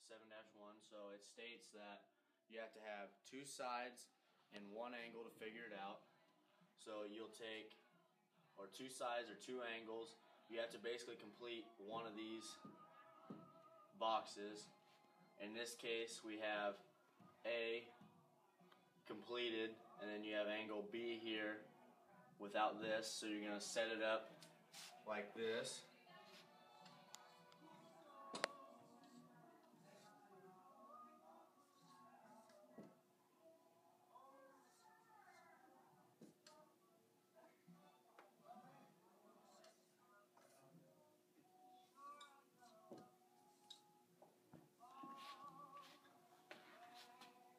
7-1. So it states that you have to have two sides and one angle to figure it out. So you'll take, or two sides or two angles. You have to basically complete one of these boxes. In this case, we have A completed, and then you have angle B here without this. So you're going to set it up like this.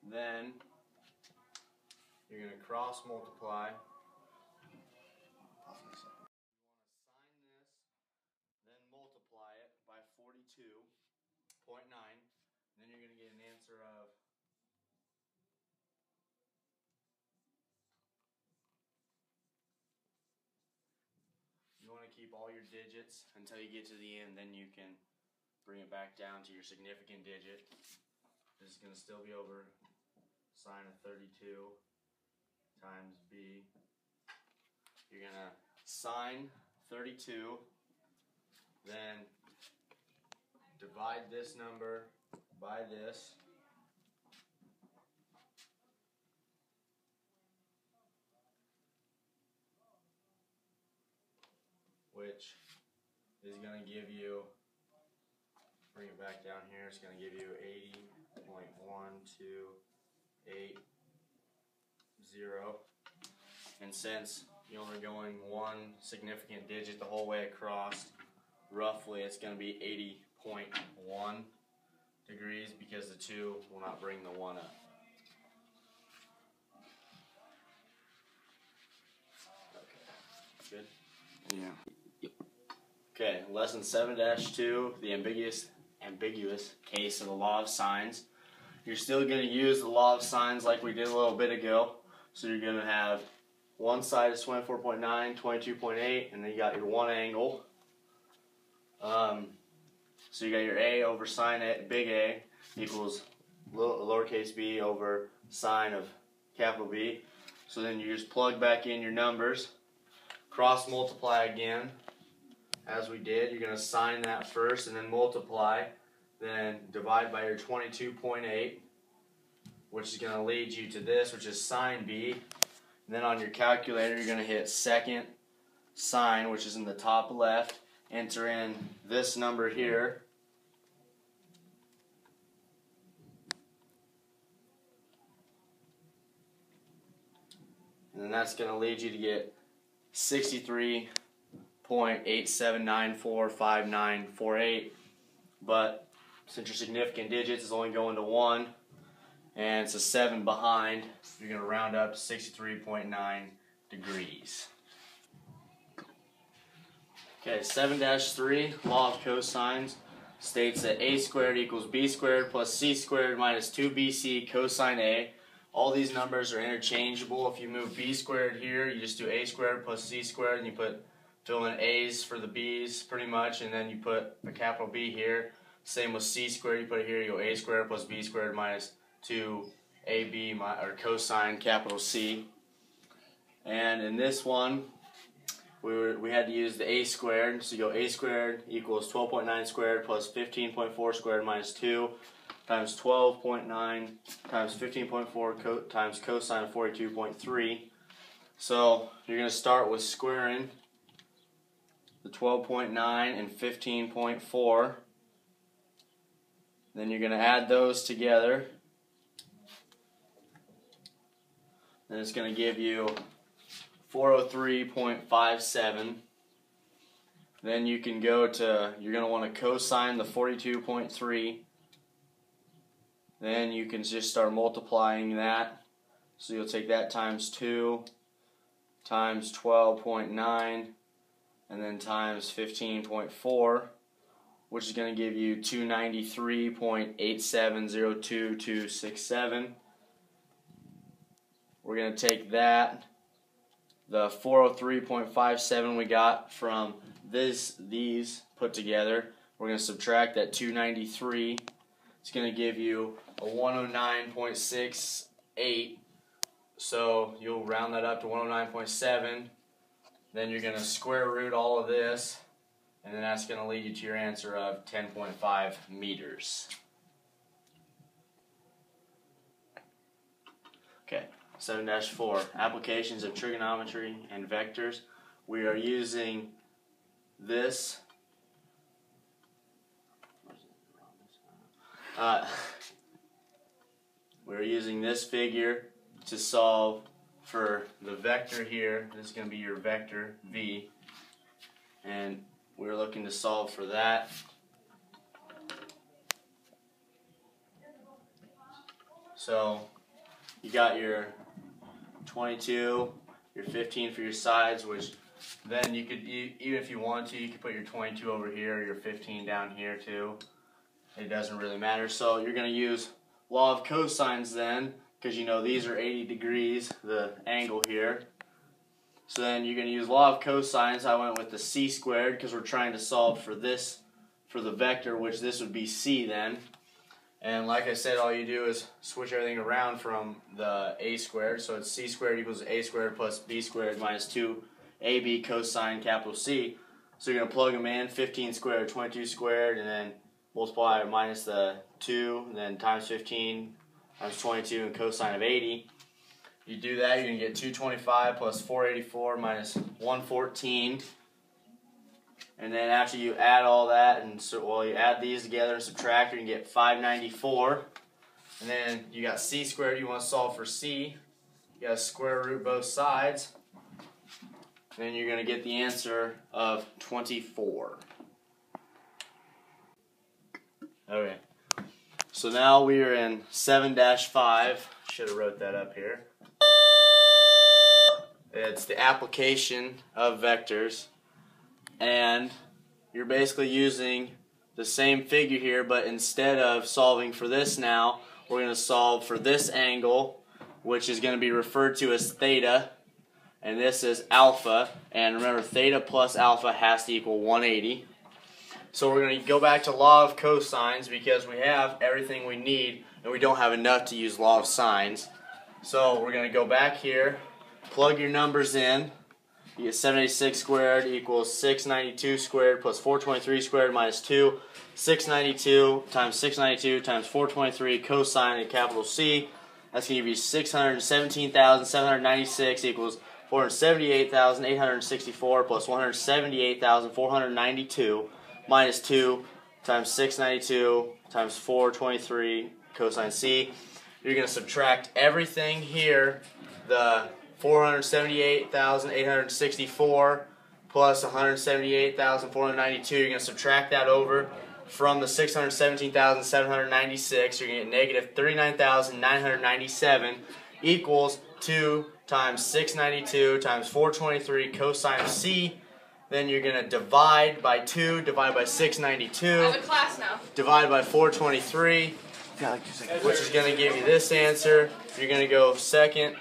Then you're going to cross multiply. You want to sign this, then multiply it by 42.9. Then you're going to get an answer of you want to keep all your digits until you get to the end, then you can bring it back down to your significant digit. This is going to still be over sine of 32 times b. You're going to sine 32, then divide this number by this, which is going to give you, bring it back down here, it's going to give you 80.1280. And since you're only going one significant digit the whole way across, roughly it's going to be 80.1 degrees because the 2 will not bring the 1 up. Okay, good? Yeah. Yep. Okay, lesson 7-2, the ambiguous case of the law of sines. You're still going to use the law of sines like we did a little bit ago. So you're going to have one side is 24.9, 22.8, and then you got your one angle. So you got your A over sine A, big A equals lowercase b over sine of capital B. So then you just plug back in your numbers, cross multiply again, as we did. You're going to sign that first and then multiply, then divide by your 22.8, which is going to lead you to this, which is sine B. And then on your calculator, you're going to hit second sine, which is in the top left. Enter in this number here. And then that's going to lead you to get 63.87945948. But since your significant digits is only going to 1, and it's a 7 behind, you're going to round up to 63.9 degrees. Okay, 7-3, law of cosines, states that a squared equals b squared plus c squared minus 2bc cosine a. All these numbers are interchangeable. If you move b squared here, you just do a squared plus c squared, and you fill in a's for the b's pretty much, and then you put a capital B here. Same with c squared, you put it here, you go a squared plus b squared minus 2ab or cosine capital C. And in this one, we had to use the a squared, so you go a squared equals 12.9 squared plus 15.4 squared minus 2 times 12.9 times 15.4 times cosine of 42.3. So you're going to start with squaring the 12.9 and 15.4. Then you're going to add those together. Then it's going to give you 403.57. Then you can go to, you're going to want to cosine the 42.3. Then you can just start multiplying that. So you'll take that times 2 times 12.9 and then times 15.4, which is going to give you 293.8702267. We're going to take that, the 403.57 we got from these put together, we're going to subtract that 293. it's going to give you a 109.68. So you'll round that up to 109.7. Then you're going to square root all of this, and then that's going to lead you to your answer of 10.5 meters. Okay, 7-4, applications of trigonometry and vectors. We are using this. We're using this figure to solve for the vector here. This is going to be your vector v, and we're looking to solve for that. So you got your 22, your 15 for your sides, which then you could, even if you wanted to, you could put your 22 over here, your 15 down here too. It doesn't really matter. So you're going to use law of cosines then, because you know these are 80 degrees, the angle here. So then you're going to use law of cosines. I went with the c squared because we're trying to solve for this, for the vector, which this would be c then. And like I said, all you do is switch everything around from the a squared. So it's c squared equals a squared plus b squared minus 2ab cosine capital C. So you're going to plug them in, 15 squared, 22 squared, and then multiply minus the 2, and then times 15 times 22 and cosine of 80. You do that, you're going to get 225 plus 484 minus 114. And then after you add all that, and so you add these together and subtract, you're going to get 594. And then you got c squared, you want to solve for c. You got to square root both sides. And then you're going to get the answer of 24. Okay. So now we are in 7-5. Should have wrote that up here. It's the application of vectors. And you're basically using the same figure here, but instead of solving for this now, we're going to solve for this angle, which is going to be referred to as theta, and this is alpha. And remember, theta plus alpha has to equal 180. So we're going to go back to law of cosines because we have everything we need and we don't have enough to use law of sines. So we're going to go back here, plug your numbers in. You get 786 squared equals 692 squared plus 423 squared minus 2. 692 times 692 times 423 cosine of capital C. That's going to give you 617,796 equals 478,864 plus 178,492. Minus 2 times 692 times 423 cosine C. You're going to subtract everything here, the 478,864 plus 178,492. You're going to subtract that over from the 617,796. You're going to get negative 39,997 equals 2 times 692 times 423 cosine of C. Then you're going to divide by 2, divide by 692. I have a class now. Divide by 423, which is going to give you this answer. You're going to go second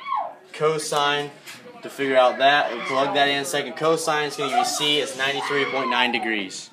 cosine to figure out that. And plug that in. Second cosine is going to give you C is 93.9 degrees.